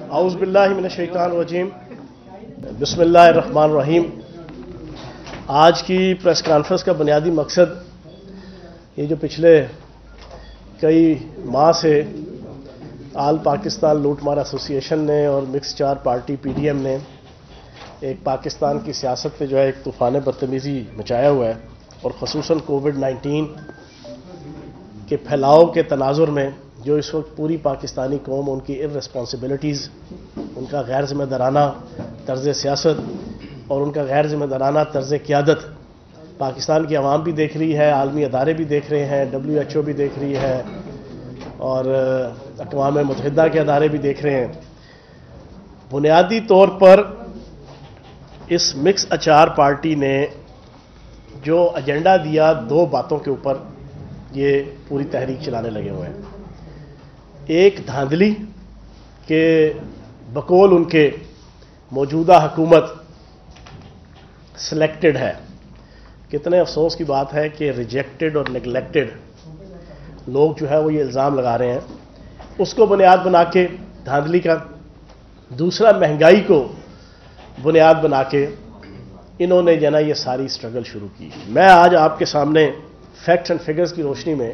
اعوذ باللہ من الشیطان الرجیم بسم اللہ الرحمن الرحیم۔ آج کی پریس کانفرنس کا بنیادی مقصد یہ جو پچھلے کئی ماہ سے آل پاکستان لوٹ مار ایسوسی ایشن نے اور مکس چار پارٹی پی ڈی ایم نے ایک پاکستان کی سیاست پہ جو ہے ایک طوفان بدتمیزی مچایا ہوا ہے، اور خصوصاً کووڈ-19 کے پھیلاؤ کے تناظر میں جو اس وقت پوری پاکستانی قوم ان کی ارسپانسبلٹیز، ان کا غیر ذمہ دارانہ طرز سیاست اور ان کا غیر ذمہ دارانہ طرز قیادت پاکستان کی عوام بھی دیکھ رہی ہے، عالمی ادارے بھی دیکھ رہے ہیں، WHO بھی دیکھ رہی ہے اور اقوام متحدہ کے ادارے بھی دیکھ رہے ہیں۔ بنیادی طور پر اس مکس اچار پارٹی نے جو ایجنڈا دیا، دو باتوں کے اوپر یہ پوری تحریک چلانے لگے ہوئے ہیں۔ ایک دھاندلی کہ بقول ان کے موجودہ حکومت سلیکٹڈ ہے۔ کتنے افسوس کی بات ہے کہ ریجیکٹڈ اور نیگلیکٹڈ لوگ جو ہے وہ یہ الزام لگا رہے ہیں، اس کو بنیاد بنا کے دھاندلی کا۔ دوسرا، مہنگائی کو بنیاد بنا کے انہوں نے جنا یہ ساری سٹرگل شروع کی۔ میں آج آپ کے سامنے فیکٹس اینڈ فگرز کی روشنی میں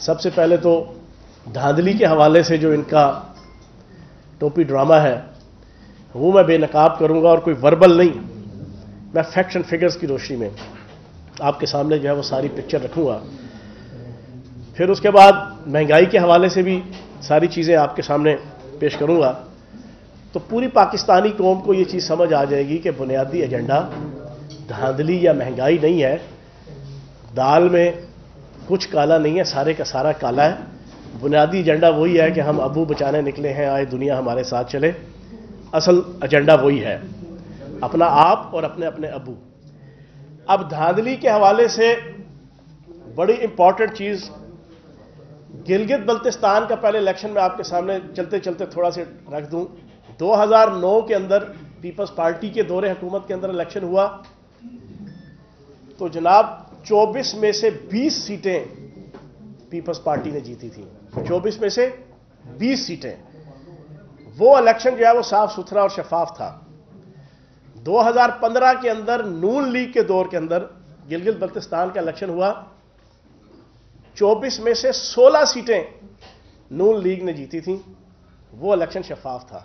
سب سے پہلے تو دھاندلی کے حوالے سے جو ان کا ٹوپی ڈرامہ ہے وہ میں بے نقاب کروں گا، اور کوئی وربل نہیں، میں فیکٹس اینڈ فگرز کی روشنی میں آپ کے سامنے جو ہے وہ ساری پکچر رکھوں گا۔ پھر اس کے بعد مہنگائی کے حوالے سے بھی ساری چیزیں آپ کے سامنے پیش کروں گا، تو پوری پاکستانی قوم کو یہ چیز سمجھ آ جائے گی کہ بنیادی ایجنڈا دھاندلی یا مہنگائی نہیں ہے۔ دال میں کچھ کالا نہیں ہے، سارے کا سارا کالا ہے۔ بنیادی ایجنڈا وہی ہے کہ ہم ابو بچانے نکلے ہیں، آئے دنیا ہمارے ساتھ چلے۔ اصل ایجنڈا وہی ہے، اپنا آپ اور اپنے اپنے ابو۔ اب دھاندلی کے حوالے سے بڑی امپورٹنٹ چیز، گلگت بلتستان کا پہلے الیکشن میں آپ کے سامنے چلتے چلتے تھوڑا سے رکھ دوں۔ 2009 کے اندر پیپلز پارٹی کے دور حکومت کے اندر الیکشن ہوا تو جناب 24 میں سے 20 سیٹیں پیپلز پارٹی نے جیتی تھیں۔ 24 میں سے 20 سیٹیں۔ وہ الیکشن جو ہے وہ صاف ستھرا اور شفاف تھا۔ 2015 کے اندر نون لیگ کے دور کے اندر گلگت بلتستان کا الیکشن ہوا، 24 میں سے 16 سیٹیں نون لیگ نے جیتی تھیں۔ وہ الیکشن شفاف تھا۔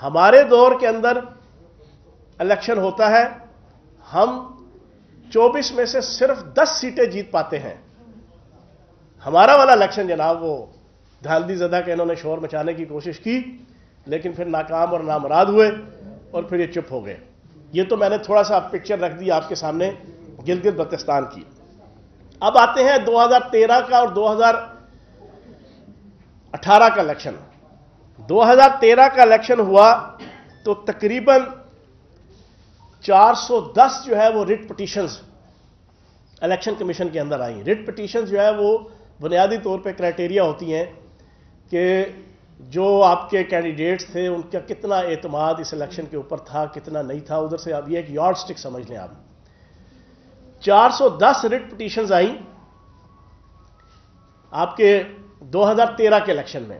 ہمارے دور کے اندر الیکشن ہوتا ہے، ہم 24 میں سے صرف 10 سیٹیں جیت پاتے ہیں۔ ہمارا والا الیکشن جناب وہ دھاندلی زدہ کہ انہوں نے شور مچانے کی کوشش کی، لیکن پھر ناکام اور نامراد ہوئے اور پھر یہ چپ ہو گئے۔ یہ تو میں نے تھوڑا سا پکچر رکھ دی آپ کے سامنے گلگت بلتستان کی۔ اب آتے ہیں 2013 کا اور 2018 کا الیکشن۔ 2013 کا الیکشن ہوا تو تقریباً 410 جو ہے وہ ریٹ پٹیشنز الیکشن کمیشن کے اندر آئیں۔ ریٹ پٹیشنز جو ہے وہ بنیادی طور پہ کرائٹیریا ہوتی ہیں کہ جو آپ کے کینڈیڈیٹس تھے ان کا کتنا اعتماد اس الیکشن کے اوپر تھا، کتنا نہیں تھا۔ ادھر سے اب یہ ایک یارڈ سٹک سمجھ لیں آپ۔ 410 ریٹ پٹیشنز آئیں آپ کے 2013 کے الیکشن میں،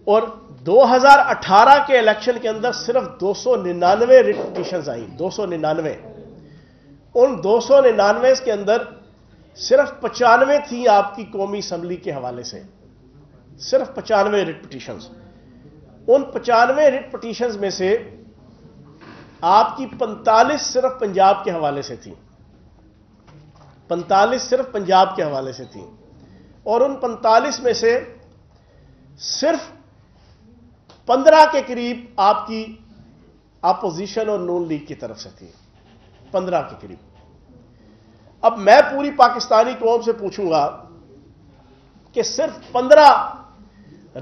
اور 2018 کے الیکشن کے اندر صرف 299 ریٹ پٹیشنز آئیں۔ 299۔ ان 299 کے اندر صرف 95 تھی آپ کی قومی اسمبلی کے حوالے سے، صرف 95 ریٹ پٹیشنز۔ ان 95 ریٹ پٹیشنز میں سے آپ کی 45 صرف پنجاب کے حوالے سے تھیں۔ 45 صرف پنجاب کے حوالے سے تھیں، اور ان 45 میں سے صرف 15 کے قریب آپ کی اپوزیشن اور نون لیگ کی طرف سے تھی۔ 15 کے قریب۔ اب میں پوری پاکستانی قوم سے پوچھوں گا کہ صرف 15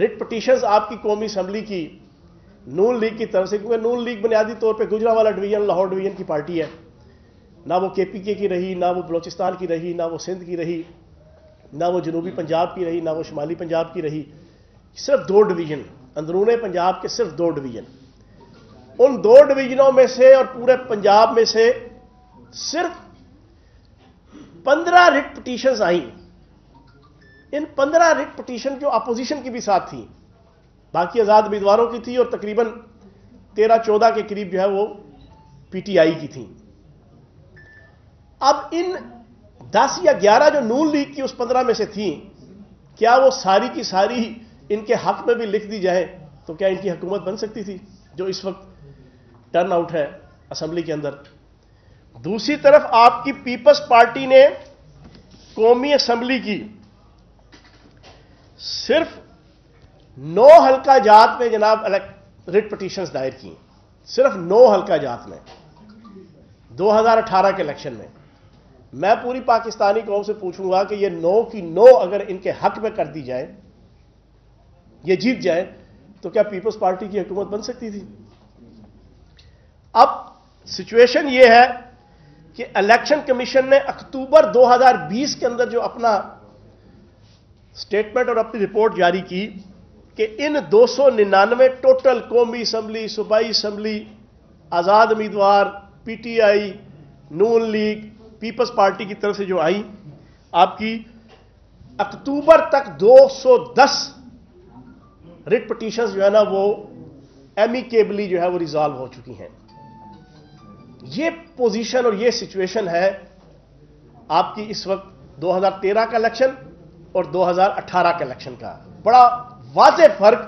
ریٹ پٹیشنز آپ کی قومی اسمبلی کی نون لیگ کی طرف سے، کیونکہ نون لیگ بنیادی طور پہ گجرانوالہ ڈویژن، لاہور ڈویژن کی پارٹی ہے، نہ وہ KPK کی رہی، نہ وہ بلوچستان کی رہی، نہ وہ سندھ کی رہی، نہ وہ جنوبی پنجاب کی رہی، نہ وہ شمالی پنجاب کی رہی۔ صرف 2 ڈویژن، اندرون پنجاب کے صرف 2 ڈویژن۔ ان 2 ڈویژنوں میں سے اور پورے پنجاب میں سے صرف 15 ریٹ پٹیشنز آئیں۔ ان 15 ریٹ پٹیشن جو اپوزیشن کی بھی ساتھ تھیں، باقی آزاد امیدواروں کی تھی اور تقریباً 13-14 کے قریب جو ہے وہ پی ٹی آئی کی تھیں. اب ان 10 یا 11 جو نون لیگ کی اس 15 میں سے تھیں، کیا وہ ساری کی ساری ان کے حق میں بھی لکھ دی جائے تو کیا ان کی حکومت بن سکتی تھی جو اس وقت ٹرن آؤٹ ہے اسمبلی کے اندر؟ دوسری طرف آپ کی پیپلز پارٹی نے قومی اسمبلی کی صرف 9 حلقہ جات میں جناب ریٹ پٹیشنز دائر کی، صرف 9 حلقہ جات میں 2018 کے الیکشن میں. میں پوری پاکستانی قوم سے پوچھوں گا کہ یہ 9 کی 9 اگر ان کے حق میں کر دی جائے، یہ جیت جائے، تو کیا پیپلز پارٹی کی حکومت بن سکتی تھی؟ اب سچویشن یہ ہے کہ الیکشن کمیشن نے اکتوبر 2020 کے اندر جو اپنا سٹیٹمنٹ اور اپنی رپورٹ جاری کی کہ ان 299 ٹوٹل قومی اسمبلی، صوبائی اسمبلی، آزاد امیدوار، P T I, Noon League, Peoples Party کی طرف سے جو آئی، آپ کی اکتوبر تک 210 ریٹ پٹیشنز جو ہے نا وہ ایمیکیبلی جو ہے وہ ریزالو ہو چکی ہیں. یہ پوزیشن اور یہ سچویشن ہے آپ کی اس وقت 2013 کا الیکشن اور 2018 کا الیکشن کا. بڑا واضح فرق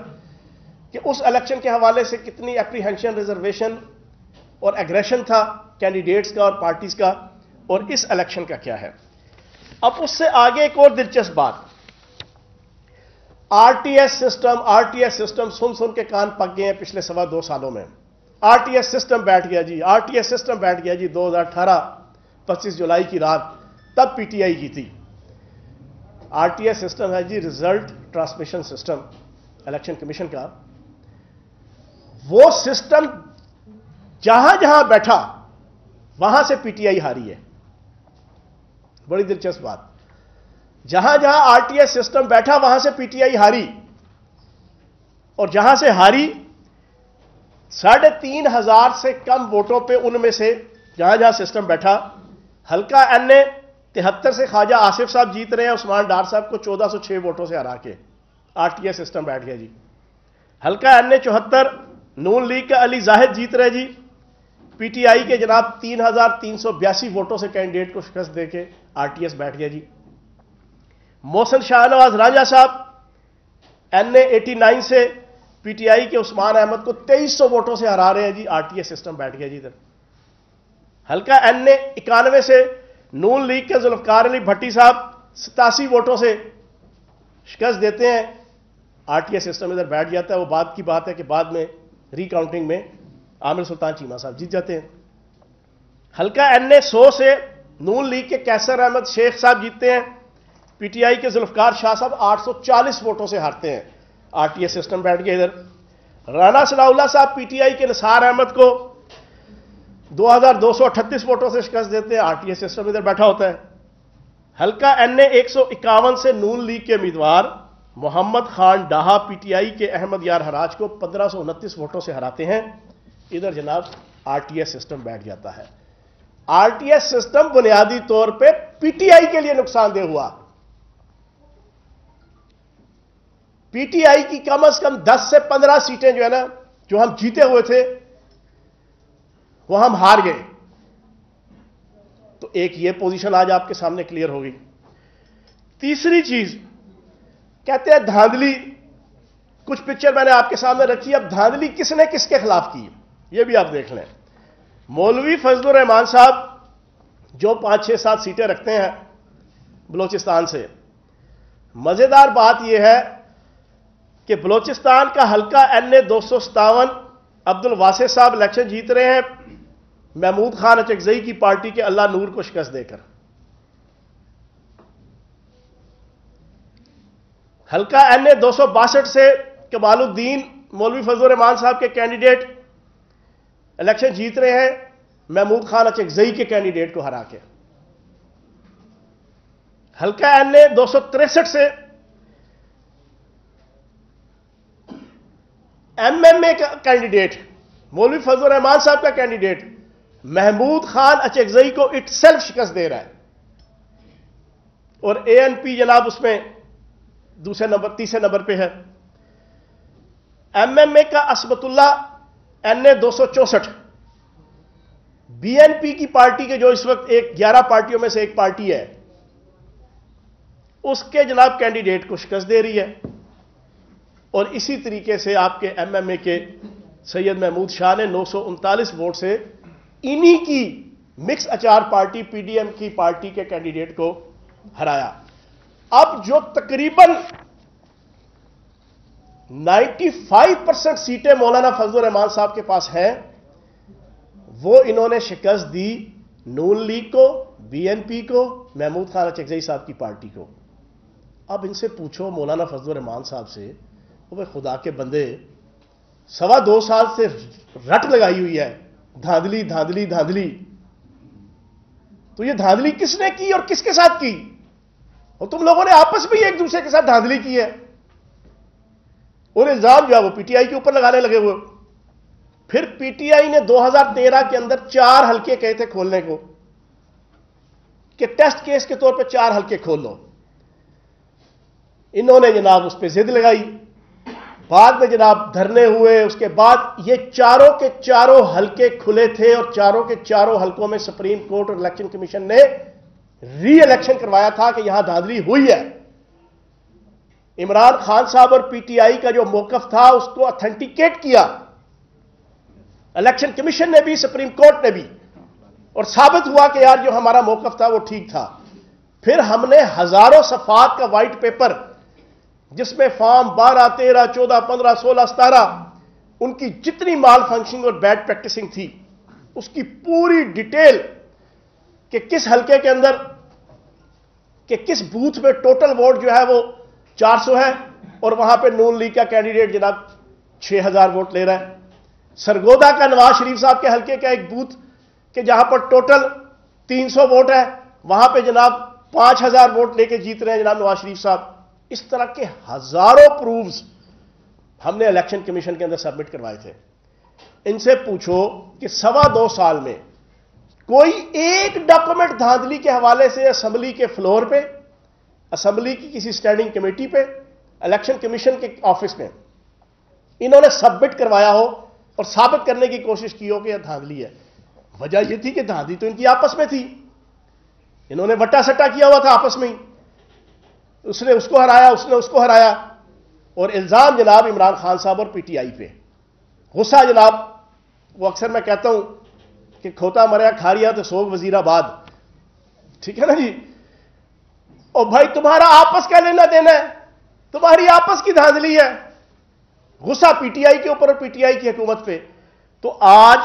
کہ اس الیکشن کے حوالے سے کتنی اپریہنشن، ریزرویشن اور ایگریشن تھا کینڈیڈیٹس کا اور پارٹیز کا، اور اس الیکشن کا کیا ہے. اب اس سے آگے ایک اور دلچسپ بات، آر ٹی ایس سسٹم سن کے کان پک گئے ہیں پچھلے 2.25 سالوں میں. آر ٹی ایس سسٹم بیٹھ گیا جی، آر ٹی ایس سسٹم بیٹھ گیا جی. 2018 25 جولائی کی رات تب پی ٹی آئی کی تھی. آر ٹی ایس سسٹم ہے جی result transmission system election commission کا. وہ سسٹم جہاں جہاں بیٹھا وہاں سے پی ٹی آئی ہاری ہے. بڑی دلچسپ بات، جہاں جہاں آر ٹی ایس سسٹم بیٹھا وہاں سے پی ٹی آئی ہاری، اور جہاں سے ہاری 3,500 سے کم ووٹوں پہ ان میں سے جہاں جہاں سسٹم بیٹھا. حلقہ این اے 73 سے خواجہ آصف صاحب جیت رہے ہیں عثمان ڈار صاحب کو 1406 ووٹوں سے ہرا کے. آر ٹی ایس سسٹم بیٹھ گیا جی. حلقہ این اے 74 نون لیگ کا علی زاہد جیت رہے جی، پی ٹی آئی کے جناب 3,382 ووٹوں سے کینڈیڈیٹ کو شکست دے کے آر ٹی ایس بیٹھ گیا جی. محسن شاہ نواز رانجھا صاحب این اے 89 سے پی ٹی آئی کے عثمان احمد کو 2300 ووٹوں سے ہرا رہے ہیں جی. آر ٹی ایس سسٹم بیٹھ گیا جی ادھر. حلقہ این اے 91 سے نون لیگ کے ذوالفقار علی بھٹی صاحب 87 ووٹوں سے شکست دیتے ہیں. آر ٹی ایس سسٹم ادھر بیٹھ جاتا ہے. وہ بات کی بات ہے کہ بعد میں ری کاؤنٹنگ میں عامر سلطان چیمہ صاحب جیت جاتے ہیں. حلقہ این اے 100 سے نون لیگ کے کیسر احمد شیخ صاحب جیتتے ہیں. پی ٹی آئی کے ذوالفقار شاہ صاحب 840 ووٹوں سے ہارتے ہیں. آر ٹی ایس سسٹم بیٹھ گیا ادھر. رانا صلاح اللہ صاحب پی ٹی آئی کے نثار احمد کو 2,238 ووٹوں سے شکست دیتے ہیں. آر ٹی ایس سسٹم ادھر بیٹھا ہوتا ہے. حلقہ این اے 151 سے نون لیگ کے امیدوار محمد خان ڈاہا پی ٹی آئی کے احمد یار حراج کو 1529 ووٹوں سے ہراتے ہیں. ادھر جناب آر ٹی ایس سسٹم بیٹھ جاتا ہے. آر ٹی ایس سسٹم بنیادی طور پہ پی ٹی آئی کے لیے نقصان دہ ہوا. پی ٹی آئی کی کم از کم 10 سے 15 سیٹیں جو ہے نا جو ہم جیتے ہوئے تھے وہ ہم ہار گئے. تو ایک یہ پوزیشن آج آپ کے سامنے کلیئر ہوگی. تیسری چیز کہتے ہیں دھاندلی. کچھ پکچر میں نے آپ کے سامنے رکھی. اب دھاندلی کس نے کس کے خلاف کی یہ بھی آپ دیکھ لیں. مولوی فضل الرحمان صاحب جو 5 6 7 سیٹیں رکھتے ہیں بلوچستان سے. مزیدار بات یہ ہے کہ بلوچستان کا حلقہ این اے 257 عبد الواسع صاحب الیکشن جیت رہے ہیں محمود خان اچکزئی کی پارٹی کے اللہ نور کو شکست دے کر. حلقہ این اے 262 سے کمال الدین مولوی فضل الرحمان صاحب کے کینڈیڈیٹ الیکشن جیت رہے ہیں محمود خان اچکزئی کے کینڈیڈیٹ کو ہرا کے. حلقہ این اے 263 سے ایم ایم اے کا کینڈیڈیٹ مولوی فضل الرحمان صاحب کا کینڈیڈیٹ محمود خان اچکزئی کو اٹ سیلف شکست دے رہا ہے. اور اے این پی جناب اس میں دوسرے نمبر تیسرے نمبر پہ ہے. MMA کا اسبت اللہ NA 264 BNP کی پارٹی کے جو اس وقت 11 پارٹیوں میں سے ایک پارٹی ہے, اس کے جناب کینڈیڈیٹ کو شکست دے رہی ہے. اور اسی طریقے سے آپ کے MMA کے سید محمود شاہ نے 939 ووٹ سے انہی کی مکس اچار پارٹی PDM کی پارٹی کے کینڈیڈیٹ کو ہرایا. اب جو تقریباً 95% سیٹیں مولانا فضل الرحمان صاحب کے پاس ہیں, وہ انہوں نے شکست دی نون لیگ کو, BNP کو, محمود خان اچکزئی صاحب کی پارٹی کو. اب ان سے پوچھو مولانا فضل الرحمان صاحب سے, وہ خدا کے بندے 2.25 سال سے رٹ لگائی ہوئی ہے دھاندلی دھاندلی دھاندلی, تو یہ دھاندلی کس نے کی اور کس کے ساتھ کی؟ اور تم لوگوں نے آپس میں ایک دوسرے کے ساتھ دھاندلی کی ہے, اور الزام جو ہے وہ PTI کے اوپر لگانے لگے ہوئے. پھر PTI نے 2013 کے اندر 4 حلقے کہے تھے کھولنے کو, کہ ٹیسٹ کیس کے طور پہ 4 حلقے کھول لو. انہوں نے جناب اس پہ ضد لگائی, بعد میں جناب دھرنے ہوئے. اس کے بعد یہ چاروں کے چاروں حلقے کھلے تھے, اور چاروں کے چاروں حلقوں میں سپریم کورٹ اور الیکشن کمیشن نے ری الیکشن کروایا تھا کہ یہاں دھاندلی ہوئی ہے. عمران خان صاحب اور PTI کا جو موقف تھا اس کو اتھینٹیکیٹ کیا الیکشن کمیشن نے بھی, سپریم کورٹ نے بھی, اور ثابت ہوا کہ یار جو ہمارا موقف تھا وہ ٹھیک تھا. پھر ہم نے ہزاروں صفحات کا وائٹ پیپر, جس میں فارم 12, 13, 14, 15, 16, 17 ان کی جتنی مال فنکشننگ اور بیڈ پریکٹسنگ تھی, اس کی پوری ڈیٹیل, کہ کس حلقے کے اندر, کہ کس بوتھ میں ٹوٹل ووٹ جو ہے وہ 400 ہے, اور وہاں پہ نون لیگ کا کینڈیڈیٹ جناب 6000 ووٹ لے رہا ہے. سرگودا کا نواز شریف صاحب کے حلقے کا ایک بوتھ, کہ جہاں پر ٹوٹل 300 ووٹ ہے, وہاں پہ جناب 5000 ووٹ لے کے جیت رہے ہیں جناب نواز شریف صاحب. اس طرح کے ہزاروں پروفز ہم نے الیکشن کمیشن کے اندر سبمٹ کروائے تھے. ان سے پوچھو کہ 2.25 سال میں کوئی ایک ڈاکومنٹ دھاندلی کے حوالے سے اسمبلی کے فلور پہ, اسمبلی کی کسی اسٹینڈنگ کمیٹی پہ, الیکشن کمیشن کے آفس میں انہوں نے سبمٹ کروایا ہو اور ثابت کرنے کی کوشش کی ہو کہ یہ دھاندلی ہے؟ وجہ یہ تھی کہ دھاندلی تو ان کی آپس میں تھی, انہوں نے وٹا سٹا کیا ہوا تھا آپس میں ہی, اس نے اس کو ہرایا, اس نے اس کو ہرایا. اور الزام جناب عمران خان صاحب اور PTI پہ. غصہ جناب, وہ اکثر میں کہتا ہوں کہ کھوتا مریا کھاریا تو سوگ وزیر آباد, ٹھیک ہے نا جی. اور بھائی تمہارا آپس کا لینا دینا ہے, تمہاری آپس کی دھاندلی ہے. غصہ PTI کے اوپر اور PTI کی حکومت پہ. تو آج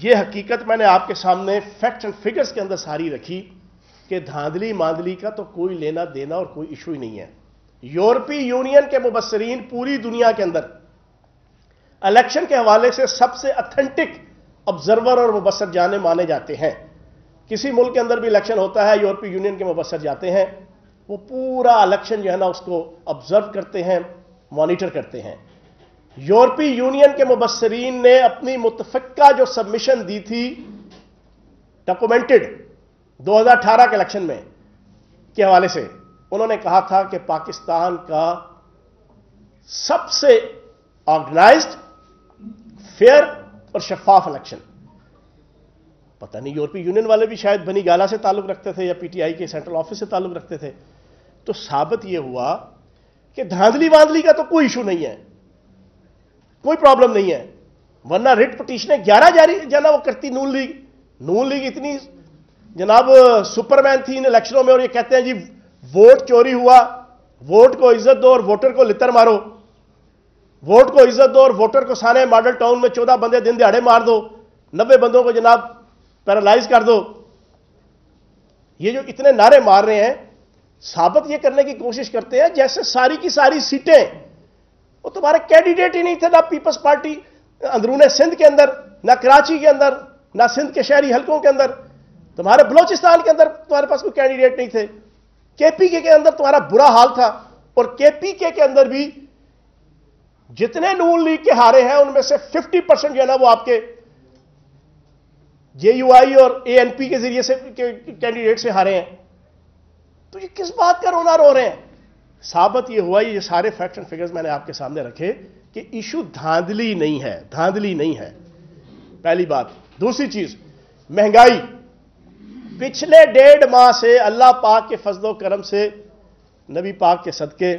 یہ حقیقت میں نے آپ کے سامنے فیکٹس اینڈ فگرز کے اندر ساری رکھی کہ دھاندلی ماندلی کا تو کوئی لینا دینا اور کوئی ایشو ہی نہیں ہے. یورپی یونین کے مبصرین پوری دنیا کے اندر الیکشن کے حوالے سے سب سے اتھینٹک آبزرور اور مبصر جانے مانے جاتے ہیں. کسی ملک کے اندر بھی الیکشن ہوتا ہے, یورپی یونین کے مبصر جاتے ہیں, وہ پورا الیکشن جو ہے نا اس کو آبزرو کرتے ہیں, مانیٹر کرتے ہیں. یورپی یونین کے مبصرین نے اپنی متفقہ جو سبمیشن دی تھی ڈاکومنٹڈ 2018 کے الیکشن میں کے حوالے سے, انہوں نے کہا تھا کہ پاکستان کا سب سے آرگنائزڈ, فیئر اور شفاف الیکشن. پتہ نہیں یورپی یونین والے بھی شاید بنی گالا سے تعلق رکھتے تھے یا PTI کے سینٹرل آفس سے تعلق رکھتے تھے. تو ثابت یہ ہوا کہ دھاندلی واندلی کا تو کوئی ایشو نہیں ہے, کوئی پرابلم نہیں ہے. ورنہ ریٹ پٹیشنیں 11 جاری جانا وہ کرتی نون لیگ. نون لیگ اتنی جناب سپرمین تھی ان الیکشنوں میں, اور یہ کہتے ہیں جی ووٹ چوری ہوا, ووٹ کو عزت دو اور ووٹر کو لتر مارو, ووٹ کو عزت دو اور ووٹر کو سانے ماڈل ٹاؤن میں 14 بندے دن دہاڑے مار دو, 90 بندوں کو جناب پیرالائز کر دو. یہ جو اتنے نعرے مار رہے ہیں, ثابت یہ کرنے کی کوشش کرتے ہیں جیسے ساری کی ساری سیٹیں وہ تمہارے کینڈیڈیٹ ہی نہیں تھے, نہ پیپلز پارٹی اندرون سندھ کے اندر, نہ کراچی کے اندر, نہ سندھ کے شہری حلقوں کے اندر, تمہارے بلوچستان کے اندر تمہارے پاس کوئی کینڈیڈیٹ نہیں تھے. KPK کے اندر تمہارا برا حال تھا, اور KPK کے اندر بھی جتنے نون لیگ کے ہارے ہیں ان میں سے 50% جو ہے نا وہ آپ کے JUI اور ANP کے ذریعے سے کینڈیڈیٹ سے ہارے ہیں. تو یہ کس بات کا رونا رو رہے ہیں؟ ثابت یہ ہوا، یہ سارے فیکٹس اینڈ فگرز میں نے آپ کے سامنے رکھے کہ ایشو دھاندلی نہیں ہے، دھاندلی نہیں ہے، پہلی بات۔ دوسری چیز، مہنگائی پچھلے 1.5 ماہ سے اللہ پاک کے فضل و کرم سے، نبی پاک کے صدقے،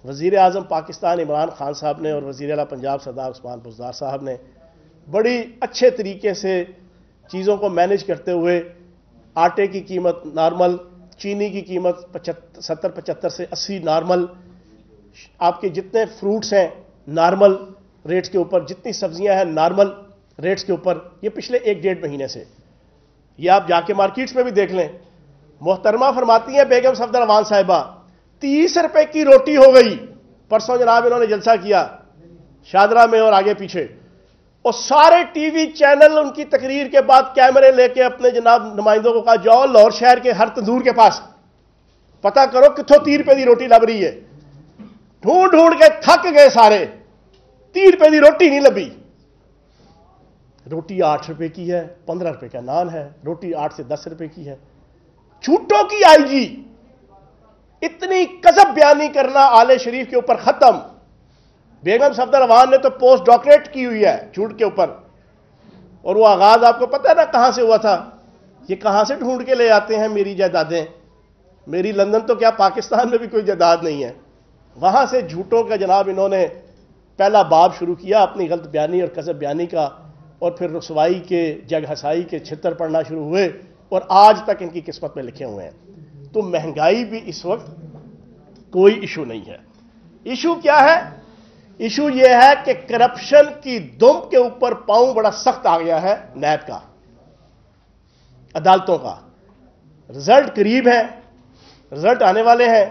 وزیر اعظم پاکستان عمران خان صاحب نے اور وزیر اعلیٰ پنجاب سردار عثمان بزدار صاحب نے بڑی اچھے طریقے سے چیزوں کو مینج کرتے ہوئے آٹے کی قیمت نارمل، چینی کی قیمت 70-75 سے 80 نارمل، آپ کے جتنے فروٹس ہیں نارمل ریٹس کے اوپر، جتنی سبزیاں ہیں نارمل ریٹس کے اوپر، یہ پچھلے 1-1.5 مہینے سے۔ یہ آپ جا کے مارکیٹس میں بھی دیکھ لیں، محترمہ فرماتی ہیں بیگم صفدر امان صاحبہ 30 روپے کی روٹی ہو گئی۔ پرسوں جناب انہوں نے جلسہ کیا شادرہ میں اور آگے پیچھے، اور سارے ٹی وی چینل ان کی تقریر کے بعد کیمرے لے کے اپنے جناب نمائندوں کو کہا جاؤ لاہور شہر کے ہر تندور کے پاس پتہ کرو کتوں 30 روپے کی روٹی لب رہی ہے۔ ڈھونڈ ڈھونڈ کے تھک گئے سارے، 30 روپے کی روٹی نہیں لبی۔ روٹی 8 روپے کی ہے، 15 روپے کا نان ہے، روٹی 8 سے 10 روپے کی ہے۔ جھوٹوں کی آئی جی، اتنی کذب بیانی کرنا آل شریف کے اوپر ختم۔ بیگم صفدر امان نے تو پوسٹ ڈاکٹریٹ کی ہوئی ہے جھوٹ کے اوپر، اور وہ آغاز آپ کو پتہ ہے نا کہاں سے ہوا تھا؟ یہ کہاں سے ڈھونڈ کے لے آتے ہیں میری جائیدادیں؟ میری لندن تو کیا پاکستان میں بھی کوئی جائیداد نہیں ہے، وہاں سے جھوٹوں کا جناب انہوں نے پہلا باب شروع کیا اپنی غلط بیانی اور کذب بیانی کا، اور پھر رسوائی کے، جگ ہسائی کے چھتر پڑنا شروع ہوئے، اور آج تک ان کی قسمت میں لکھے ہوئے ہیں۔ تو مہنگائی بھی اس وقت کوئی ایشو نہیں ہے۔ ایشو کیا ہے؟ ایشو یہ ہے کہ کرپشن کی دم کے اوپر پاؤں بڑا سخت آ گیا ہے نیب کا، عدالتوں کا۔ رزلٹ قریب ہے، رزلٹ آنے والے ہیں،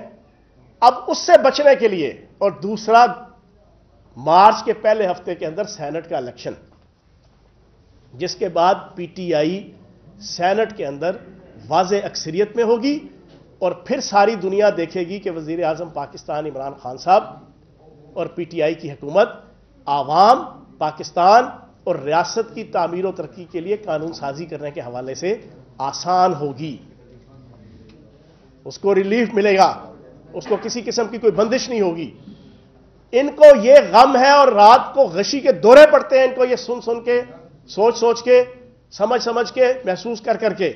اب اس سے بچنے کے لیے، اور دوسرا مارچ کے پہلے ہفتے کے اندر سینٹ کا الیکشن، جس کے بعد پی ٹی آئی سینٹ کے اندر واضح اکثریت میں ہوگی، اور پھر ساری دنیا دیکھے گی کہ وزیر اعظم پاکستان عمران خان صاحب اور پی ٹی آئی کی حکومت عوام پاکستان اور ریاست کی تعمیر و ترقی کے لیے قانون سازی کرنے کے حوالے سے آسان ہوگی، اس کو ریلیف ملے گا، اس کو کسی قسم کی کوئی بندش نہیں ہوگی۔ ان کو یہ غم ہے اور رات کو غشی کے دورے پڑتے ہیں ان کو یہ سن سن کے، سوچ سوچ کے، سمجھ سمجھ کے، محسوس کر کر کے،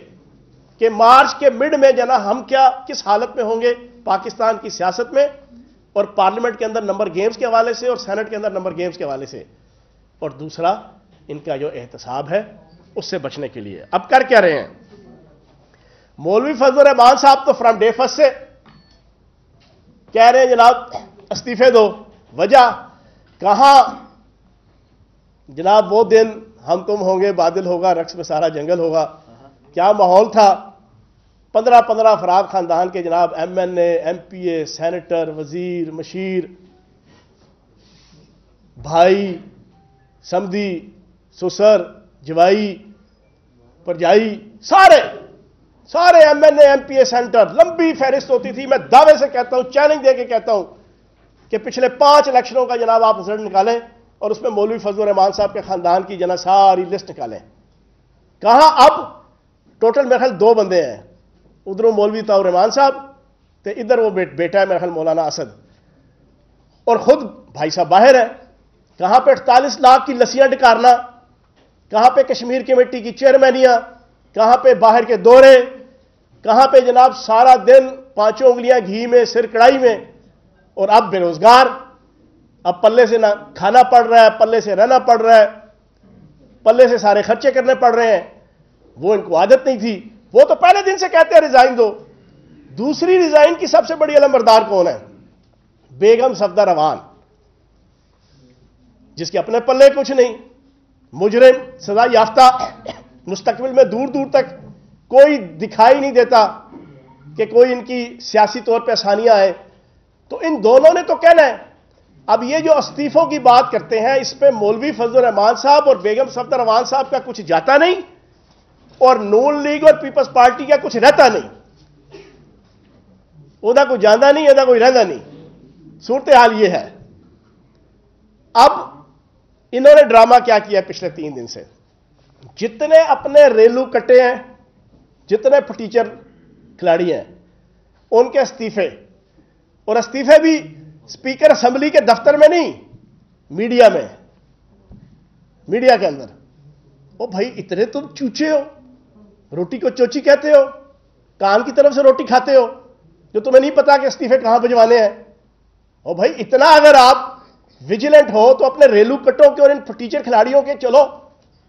کہ مارچ کے مڈ میں جناب ہم کیا کس حالت میں ہوں گے پاکستان کی سیاست میں، اور پارلیمنٹ کے اندر نمبر گیمز کے حوالے سے اور سینٹ کے اندر نمبر گیمز کے حوالے سے، اور دوسرا ان کا جو احتساب ہے اس سے بچنے کے لیے۔ اب کر کیا رہے ہیں؟ مولوی فضل الرحمان صاحب تو فرام ڈے فرسٹ سے کہہ رہے ہیں جناب استعفے دو۔ وجہ کہاں جناب وہ دن ہم تم ہوں گے، بادل ہوگا، رقص میں سارا جنگل ہوگا، کیا ماحول تھا؟ 15 افراد خاندان کے جناب ایم این اے، ایم پی اے، سینیٹر، وزیر، مشیر، بھائی، سمدھی، سسر، جوائی، پرجائی، سارے ایم این اے، ایم پی اے، سینیٹر، لمبی فہرست ہوتی تھی۔ میں دعوے سے کہتا ہوں، چیلنج دے کے کہتا ہوں کہ پچھلے 5 الیکشنوں کا جناب آپ رزلٹ نکالیں اور اس میں مولوی فضل الرحمان صاحب کے خاندان کی جناب ساری لسٹ نکالیں۔ کہاں اب ٹوٹل میرے خیال 2 بندے ہیں، ادھر مولوی طاہر الرحمان صاحب تو ادھر وہ بیٹا ہے میرے خیال مولانا اسد، اور خود بھائی صاحب باہر ہیں۔ کہاں پہ 48 لاکھ کی لسیاں ڈکارنا، کہاں پہ کشمیر کمیٹی کی چیئرمینیاں، کہاں پہ باہر کے دورے، کہاں پہ جناب سارا دن 5 انگلیاں گھی میں، سر کڑائی میں، اور اب بے روزگار، اب پلے سے نہ کھانا پڑ رہا ہے، پلے سے رہنا پڑ رہا ہے، پلے سے سارے خرچے کرنے پڑ رہے ہیں۔ وہ ان کو عادت نہیں تھی، وہ تو پہلے دن سے کہتے ہیں ریزائن دو۔ دوسری ریزائن کی سب سے بڑی علمبردار کون ہے؟ بیگم صفدر امان، جس کے اپنے پلے کچھ نہیں، مجرم، سزا یافتہ، مستقبل میں دور دور تک کوئی دکھائی نہیں دیتا کہ کوئی ان کی سیاسی طور پہ آسانیاں آئے۔ تو ان دونوں نے تو کہنا ہے۔ اب یہ جو استعفوں کی بات کرتے ہیں، اس پہ مولوی فضل الرحمان صاحب اور بیگم صفدر امان صاحب کا کچھ جاتا نہیں، اور نون لیگ اور پیپلز پارٹی کا کچھ رہتا نہیں، ادا کوئی جانا نہیں، ادا کوئی رہنا نہیں۔ صورتحال یہ ہے۔ اب انہوں نے ڈرامہ کیا کیا پچھلے 3 دن سے؟ جتنے اپنے ریلو کٹے ہیں، جتنے ٹیچر کھلاڑی ہیں، ان کے استعفے، اور استعفے بھی اسپیکر اسمبلی کے دفتر میں نہیں، میڈیا میں، میڈیا کے اندر. او بھائی اتنے تم چوچے ہو، روٹی کو چوچی کہتے ہو، کان کی طرف سے روٹی کھاتے ہو، جو تمہیں نہیں پتا کہ استعفے کہاں بھجوانے ہیں. او بھائی اتنا اگر آپ ویجیلنٹ ہو تو اپنے ریلو کٹوں کے اور ان ٹیچر کھلاڑیوں کے چلو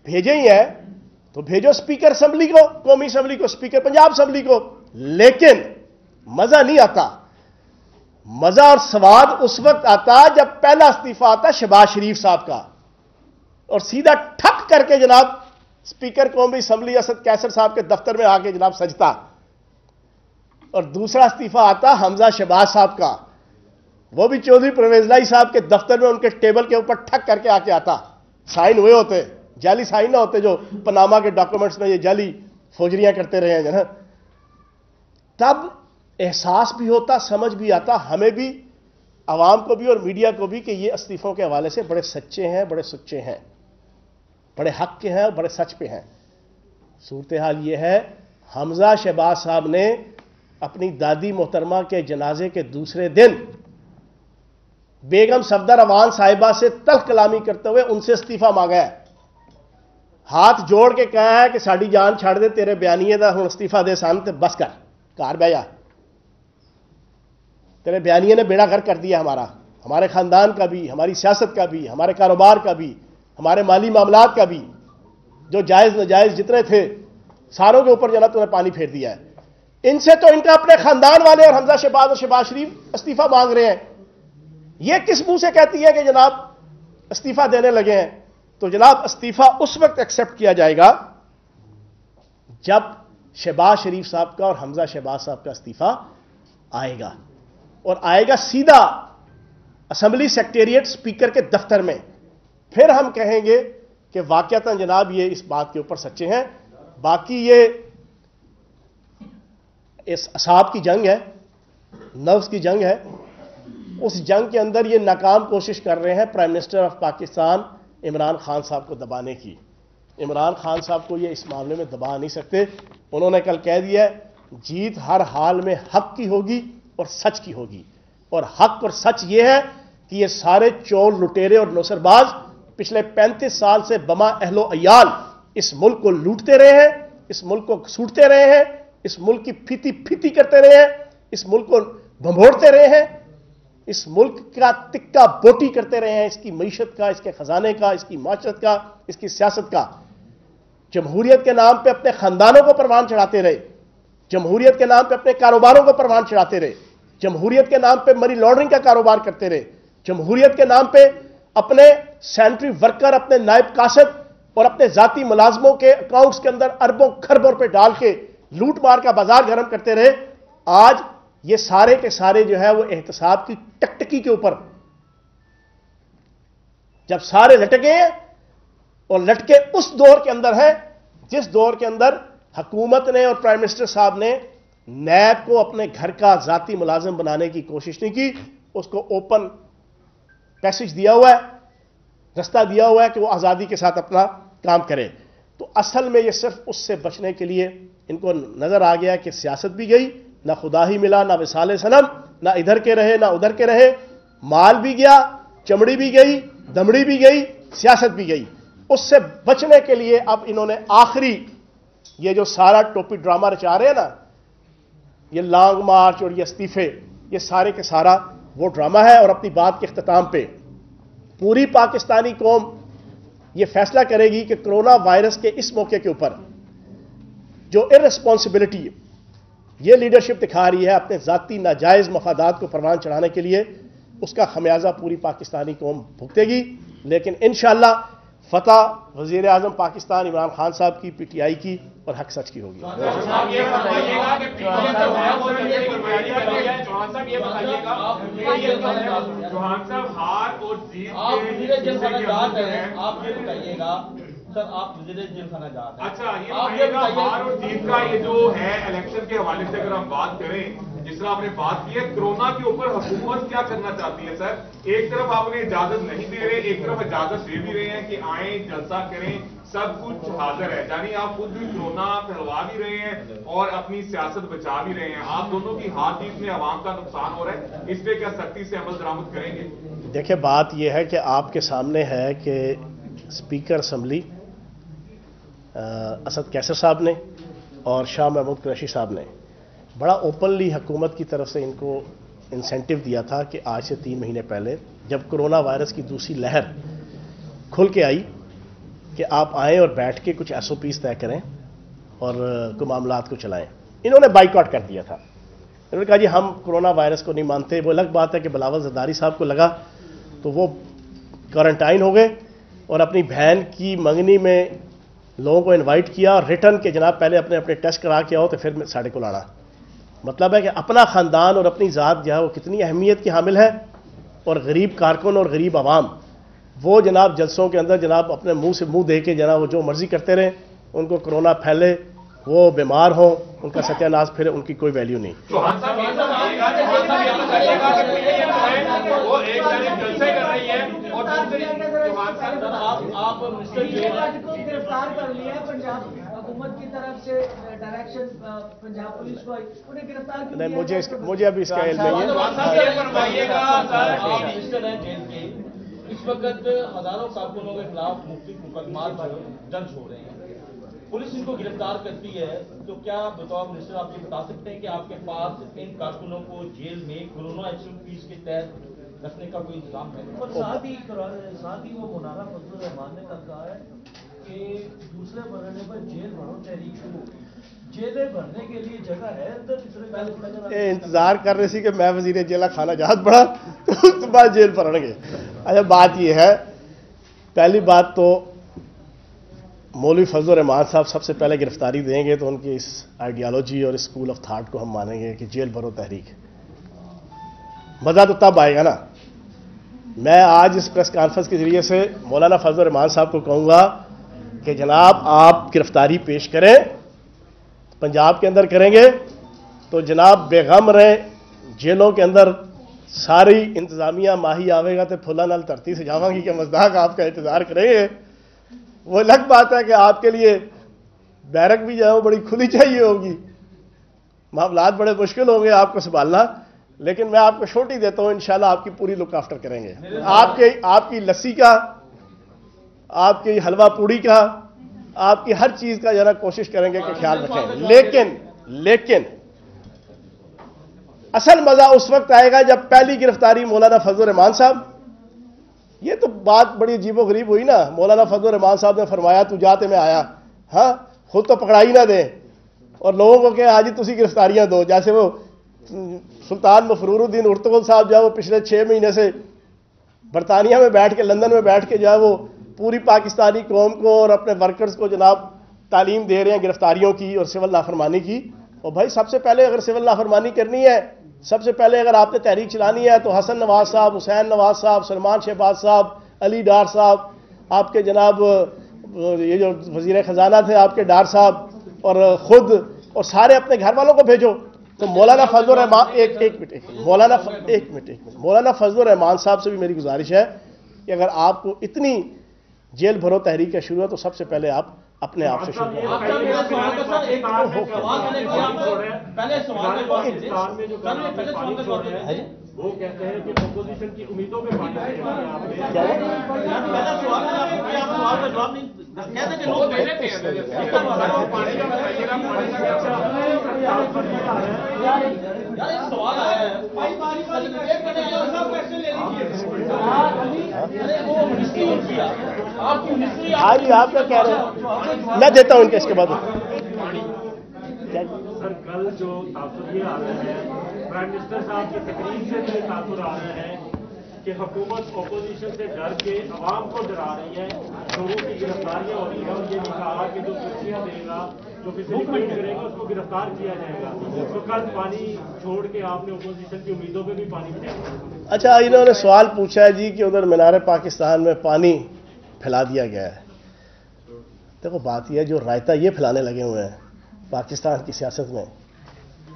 بھیجے ہی ہیں تو بھیجو اسپیکر اسمبلی کو، قومی اسمبلی کو، اسپیکر پنجاب اسمبلی کو. لیکن مزہ نہیں آتا. مزہ اور سواد اس وقت آتا جب پہلا استعفیٰ آتا شہباز شریف صاحب کا اور سیدھا ٹھک کر کے جناب اسپیکر قومی اسمبلی اسد کیسر صاحب کے دفتر میں آ کے جناب سجتا، اور دوسرا استعفیٰ آتا حمزہ شہباز صاحب کا، وہ بھی چودھری پرویز لائی صاحب کے دفتر میں ان کے ٹیبل کے اوپر ٹھک کر کے آ کے آتا. سائن ہوئے ہوتے، جعلی سائن نہ ہوتے جو پاناما کے ڈاکومنٹس میں یہ جعلی فوجریاں کرتے رہے ہیں جناب. تب احساس بھی ہوتا، سمجھ بھی آتا ہمیں بھی، عوام کو بھی اور میڈیا کو بھی، کہ یہ استعفوں کے حوالے سے بڑے سچے ہیں، بڑے سچے ہیں، بڑے حق کے ہیں اور بڑے سچ پہ ہیں. صورتحال یہ ہے حمزہ شہباز صاحب نے اپنی دادی محترمہ کے جنازے کے دوسرے دن بیگم صفدر روان صاحبہ سے تلخ کلامی کرتے ہوئے ان سے استعفیٰ مانگا ہے. ہاتھ جوڑ کے کہا ہے کہ ساڑی جان چھاڑ دے، تیرے بیانیے دا ہن استعفیٰ دے سان تے بس کر، کار بہ جا، تیرے بیانیے نے بیڑا گھر کر دیا ہمارا، ہمارے خاندان کا بھی، ہماری سیاست کا بھی، ہمارے کاروبار کا بھی، ہمارے مالی معاملات کا بھی، جو جائز ناجائز جتنے تھے ساروں کے اوپر جناب تو نے پانی پھیر دیا ہے. ان سے تو ان کا اپنے خاندان والے اور حمزہ شہباز اور شہباز شریف استعفیٰ مانگ رہے ہیں. یہ کس منہ سے کہتی ہے کہ جناب استعفیٰ دینے لگے ہیں؟ تو جناب استعفیٰ اس وقت ایکسپٹ کیا جائے گا جب شہباز شریف صاحب کا اور حمزہ شہباز صاحب کا استعفیٰ آئے گا، اور آئے گا سیدھا اسمبلی سیکریٹریٹ اسپیکر کے دفتر میں. پھر ہم کہیں گے کہ واقعتاً جناب یہ اس بات کے اوپر سچے ہیں. باقی یہ اس اعصاب کی جنگ ہے، نفس کی جنگ ہے. اس جنگ کے اندر یہ ناکام کوشش کر رہے ہیں prime minister of Pakistan Imran Khan صاحب کو دبانے کی. عمران خان صاحب کو یہ اس معاملے میں دبا نہیں سکتے. انہوں نے کل کہہ دیا ہے جیت ہر حال میں حق کی ہوگی اور سچ کی ہوگی، اور حق اور سچ یہ ہے کہ یہ سارے چور لٹیرے اور نوسر باز پچھلے 35 سال سے بما اہل و عیال اس ملک کو لوٹتے رہے ہیں، اس ملک کو سوٹتے رہے ہیں، اس ملک کی پھیتی پھیتی کرتے رہے ہیں، اس ملک کو بھنبھوڑتے رہے ہیں، اس ملک کا تکہ بوٹی کرتے رہے ہیں، اس کی معیشت کا، اس کے خزانے کا، اس کی معاشرت کا، اس کی سیاست کا. جمہوریت کے نام پہ اپنے خاندانوں کو پروان چڑھاتے رہے، جمہوریت کے نام پہ اپنے کاروباروں کو پروان چڑھاتے رہے، جمہوریت کے نام پہ منی لانڈرنگ کا کاروبار کرتے رہے، جمہوریت کے نام پہ اپنے سینٹری ورکر، اپنے نائب کاسب اور اپنے ذاتی ملازموں کے اکاؤنٹس کے اندر اربوں خربوں روپے ڈال کے لوٹ مار کا بازار گرم کرتے رہے. آج یہ سارے کے سارے جو ہے وہ احتساب کی ٹکٹکی کے اوپر جب سارے لٹکے ہیں، اور لٹکے اس دور کے اندر ہے جس دور کے اندر حکومت نے اور پرائم منسٹر صاحب نے نیب کو اپنے گھر کا ذاتی ملازم بنانے کی کوشش نہیں کی، اس کو اوپن پیسج دیا ہوا ہے، رستہ دیا ہوا ہے کہ وہ آزادی کے ساتھ اپنا کام کرے. تو اصل میں یہ صرف اس سے بچنے کے لیے ان کو نظر آ گیا کہ سیاست بھی گئی، نہ خدا ہی ملا، نہ وصال صنم، نہ ادھر کے رہے نہ ادھر کے رہے، مال بھی گیا، چمڑی بھی گئی، دمڑی بھی گئی، سیاست بھی گئی. اس سے بچنے کے لیے اب انہوں نے آخری یہ جو سارا ٹوپی ڈرامہ رچا رہے ہیں نا، یہ لانگ مارچ اور یہ استعفے، یہ سارے کے سارا وہ ڈرامہ ہے. اور اپنی بات کے اختتام پہ پوری پاکستانی قوم یہ فیصلہ کرے گی کہ کرونا وائرس کے اس موقع کے اوپر جو ارسپانسبلٹی یہ لیڈرشپ دکھا رہی ہے اپنے ذاتی ناجائز مفادات کو پروان چڑھانے کے لیے، اس کا خمیازہ پوری پاکستانی قوم بھگتے گی. لیکن انشاءاللہ فتح وزیر اعظم پاکستان عمران خان صاحب کی، پی ٹی آئی کی اور حق سچ کی ہوگی. سر آپ وزیر جیل خانہ جاتے ہیں، اچھا یہ ہار اور جیت کا یہ جو ہے الیکشن کے حوالے سے اگر ہم بات کریں جس طرح آپ نے بات کی ہے کورونا کے اوپر حکومت کیا کرنا چاہتی ہے سر؟ ایک طرف آپ نے اجازت نہیں دے رہے، ایک طرف اجازت دے بھی رہے ہیں کہ آئیں جلسہ کریں، سب کچھ حاضر ہے، یعنی آپ خود بھی کورونا پھیلوا بھی رہے ہیں اور اپنی سیاست بچا بھی رہے ہیں. آپ دونوں کی ہاتھ جیت میں عوام کا نقصان ہو رہا ہے، اس پہ کیا سختی سے عمل درآمد کریں گے؟ دیکھیں بات یہ ہے کہ آپ کے سامنے ہے کہ اسپیکر اسمبلی اسد کیسر صاحب نے اور شاہ محمود قریشی صاحب نے بڑا اوپنلی حکومت کی طرف سے ان کو انسینٹیو دیا تھا کہ آج سے 3 مہینے پہلے جب کرونا وائرس کی دوسری لہر کھل کے آئی کہ آپ آئیں اور بیٹھ کے کچھ SOPs طے کریں اور کو معاملات کو چلائیں. انہوں نے بائیکاٹ کر دیا تھا. انہوں نے کہا جی ہم کرونا وائرس کو نہیں مانتے. وہ الگ بات ہے کہ بلاول زرداری صاحب کو لگا تو وہ کوارنٹائن ہو گئے اور اپنی بہن کی منگنی میں لوگوں کو انوائٹ کیا اور ریٹرن کے جناب پہلے اپنے ٹیسٹ کرا کے آؤ تو پھر ساڑھے کو لانا. مطلب ہے کہ اپنا خاندان اور اپنی ذات جو ہے وہ کتنی اہمیت کی حامل ہے، اور غریب کارکن اور غریب عوام وہ جناب جلسوں کے اندر جناب اپنے منہ سے منہ دے کے جناب وہ جو مرضی کرتے رہیں، ان کو کرونا پھیلے، وہ بیمار ہوں، ان کا ستیہ ناش پھرے، ان کی کوئی ویلیو نہیں. گرفتار کر لیا پنجاب حکومت کی طرف سے ڈائریکشن پنجاب پولیس کو انہیں گرفتار کیا. نہیں مجھے ابھی اس کا علم نہیں ہے. اس وقت ہزاروں کارکنوں کے خلاف مختلف مقدمات درج ہو رہے ہیں، پولیس ان کو گرفتار کرتی ہے، تو کیا بطور منسٹر آپ یہ بتا سکتے ہیں کہ آپ کے پاس ان کارکنوں کو جیل میں کورونا SOPs کے تحت رکھنے کا کوئی انتظام ہے؟ اور ساتھ ہی وہ مولانا فضل الرحمان نے کہا ہے کہ دوسرے مرحلے پر جیل بھرو تحریک کو جیلیں بھرنے کے لیے جگہ ہے. انتظار کر رہے سی کہ میں وزیر جیلہ کھانا جہاز پڑا تو اس کے بعد جیل پڑیں گے. اچھا بات یہ ہے، پہلی بات تو مولوی فضل الرحمان صاحب سب سے پہلے گرفتاری دیں گے تو ان کی اس آئیڈیالوجی اور اسکول آف تھاٹ کو ہم مانیں گے کہ جیل بھرو تحریک. مزہ تو تب آئے گا نا. میں آج اس پریس کانفرنس کے ذریعے سے مولانا فضل الرحمان صاحب کو کہوں گا کہ جناب آپ گرفتاری پیش کریں، پنجاب کے اندر کریں گے تو جناب بے غم رہیں. جیلوں کے اندر ساری انتظامیہ ماہی آوے گا تو پھلا نال دھرتی سے جاواں گی کہ مزداق آپ کا انتظار کریں گے. وہ الگ بات ہے کہ آپ کے لیے بیرک بھی جو ہے وہ بڑی کھلی چاہیے ہوگی، معاملات بڑے مشکل ہوں گے آپ کو سنبھالنا، لیکن میں آپ کو چھوٹی دیتا ہوں، انشاءاللہ آپ کی پوری لک آفٹر کریں گے. آپ کی لسی کا، آپ کی حلوہ پوڑی کا، آپ کی ہر چیز کا ذرا کوشش کریں گے کہ خیال رکھیں. لیکن اصل مزہ اس وقت آئے گا جب پہلی گرفتاری مولانا فضل الرحمان صاحب. یہ تو بات بڑی عجیب و غریب ہوئی نا. مولانا فضل الرحمان صاحب نے فرمایا تو جاتے میں آیا، ہاں خود تو پکڑائی نہ دیں اور لوگوں کو کہ آج ہی تسی گرفتاریاں دو. جیسے وہ سلطان مفرور الدین ارطغرل صاحب جو ہے وہ پچھلے 6 مہینے سے برطانیہ میں بیٹھ کے، لندن میں بیٹھ کے جو ہے وہ پوری پاکستانی قوم کو اور اپنے ورکرز کو جناب تعلیم دے رہے ہیں گرفتاریوں کی اور سول نافرمانی کی. اور بھائی سب سے پہلے اگر سول نافرمانی کرنی ہے، سب سے پہلے اگر آپ نے تحریک چلانی ہے تو حسن نواز صاحب، حسین نواز صاحب، سلمان شہباز صاحب، علی ڈار صاحب، آپ کے جناب یہ جو وزیر خزانہ تھے آپ کے ڈار صاحب، اور خود اور سارے اپنے گھر والوں کو بھیجو. تو مولانا فضل الرحمان مولانا فضل الرحمان صاحب سے بھی میری گزارش ہے کہ اگر آپ کو اتنی جیل بھرو تحریک کا شروع ہے تو سب سے پہلے آپ اپنے آپ سے شروع کریں. وہ کہتے ہیں کہ اپوزیشن کی امیدوں پہ پانی جی آپ کیا کہہ رہے ہیں؟ میں دیتا ہوں ان کے اس کے بعد. سر کل جو تاثر یہ آ رہا ہے، پرائم منسٹر صاحب کی تقریر سے بھی تاثر آ رہا ہے کہ حکومت اپوزیشن سے ڈر کے عوام کو ڈرا رہی ہے، لوگوں کی گرفتاریاں ہو رہی ہیں. اور یہ بھی کہا کہ جو کرسیاں دے گا، جو کسی کو کرے گا اس کو گرفتار کیا جائے گا. تو کل پانی چھوڑ کے آپ نے اپوزیشن کی امیدوں پہ بھی پانی پھینکا. اچھا انہوں نے سوال پوچھا ہے جی کہ ادھر مینار پاکستان میں پانی پھیلا دیا گیا ہے. دیکھو بات یہ ہے جو رائتا یہ پھیلانے لگے ہوئے ہیں پاکستان کی سیاست میں،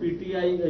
PTI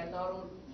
NRO